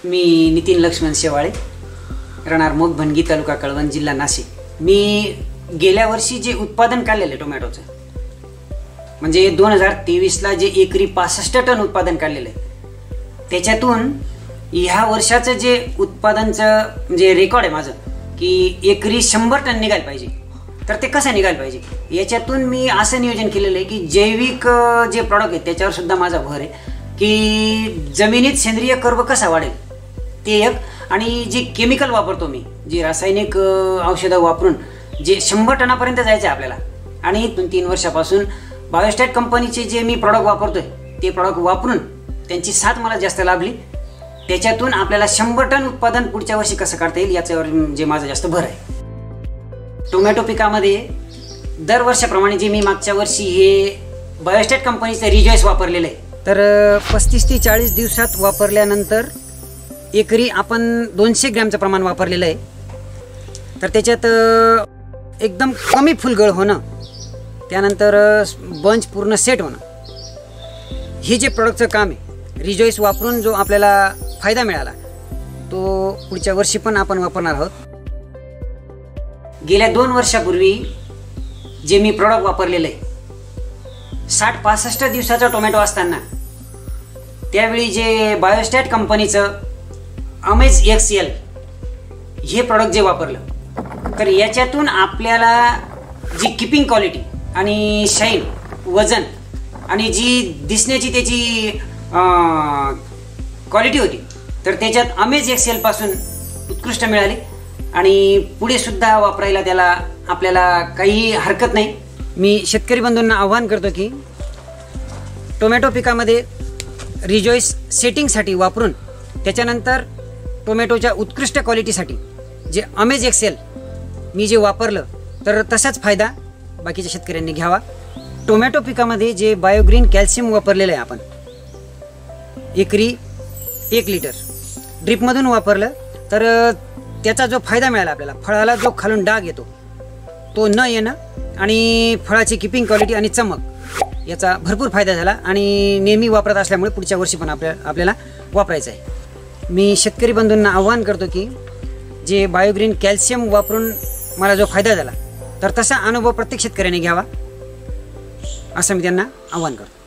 मी नितीन लक्ष्मण शेवाळे, राहणार मोगभणगी, तालुका कळवण, जिल्हा नाशिक। मी गेल्या वर्षी जे उत्पादन काढलेलं टोमॅटोचं, म्हणजे 2023ला जे एकरी 65 टन उत्पादन काढलेलं आहे, त्याच्यातून ह्या वर्षाचं जे उत्पादनचं म्हणजे रेकॉर्ड आहे माझं की एकरी 100 टन निघायला पाहिजे। तर ते कसं निघायला पाहिजे याच्यातून मी असं नियोजन केलेलं आहे की जैविक जे प्रॉडक्ट आहेत त्याच्यावर सुद्धा माझा भर आहे की जमिनीत सेंद्रिय कर्ब कसा वाढेल ते एक, आणि जे केमिकल वापरतो मी, जे रासायनिक औषधं वापरून जे 100 टनापर्यंत जायचं आहे आपल्याला, आणि 3 वर्षापासून बायोस्टॅट कंपनीचे जे मी प्रॉडक्ट वापरतोय ते प्रॉडक्ट वापरून त्यांची साथ मला जास्त लाभली। त्याच्यातून आपल्याला 100 टन उत्पादन पुढच्या वर्षी कसं काढता येईल याच्यावर जे माझा जास्त भर आहे। टोमॅटो पिकामध्ये दरवर्षाप्रमाणे जे मी मागच्या वर्षी हे बायोस्टॅट कंपनीचं रिजॉईस वापरलेलं आहे, तर 35 ते 40 दिवसात वापरल्यानंतर एकरी आपण 200 ग्रॅमचं प्रमाण वापरलेलं आहे। तर त्याच्यात एकदम कमी फुलगळ होणं, त्यानंतर बंच पूर्ण सेट होणं, हे जे प्रोडक्टचं काम आहे, रिजॉईस वापरून जो आपल्याला फायदा मिळाला तो पुढच्या वर्षी पण आपण वापरणार आहोत। गेल्या 2 वर्षापूर्वी जे मी प्रॉडक्ट वापरलेलं आहे, 60-65 दिवसाचा टोमॅटो असताना त्यावेळी जे बायोस्टॅट कंपनीचं अमेज एक्सेल हे प्रॉडक्ट जे वापरलं, तर याच्यातून आपल्याला जी किपिंग क्वालिटी आणि शाईन, वजन आणि जी दिसण्याची त्याची क्वालिटी होती, तर त्याच्यात अमेज एक्सेल पासून उत्कृष्ट मिळाली आणि पुढे सुद्धा वापरायला त्याला आपल्याला काही हरकत नाही। मी शेतकरी बंधूंना आव्हान करतो की टोमॅटो पिकामध्ये रिजॉईस सेटिंगसाठी वापरून त्याच्यानंतर टोमॅटोच्या उत्कृष्ट क्वालिटीसाठी जे अमेज एक्सेल मी जे वापरलं, तर तसाच फायदा बाकीच्या शेतकऱ्यांनी घ्यावा। टोमॅटो पिकामध्ये जे बायोग्रीन कॅल्शियम वापरलेलं आहे आपण, एकरी 1 लिटर ड्रिपमधून वापरलं, तर त्याचा जो फायदा मिळाला आपल्याला, फळाला जो खालून डाग येतो तो न येणं आणि फळाची किपिंग क्वालिटी आणि चमक याचा भरपूर फायदा झाला, आणि नेहमी वापरत असल्यामुळे पुढच्या वर्षी पण आपल्याला वापरायचं आहे। मी शेतकरी बंधूंना आव्हान करतो की जे बायोग्रीन कॅल्शियम वापरून मला जो फायदा झाला, तर तसा अनुभव प्रत्येक शेतकऱ्याने घ्यावा असं मी त्यांना आव्हान करतो।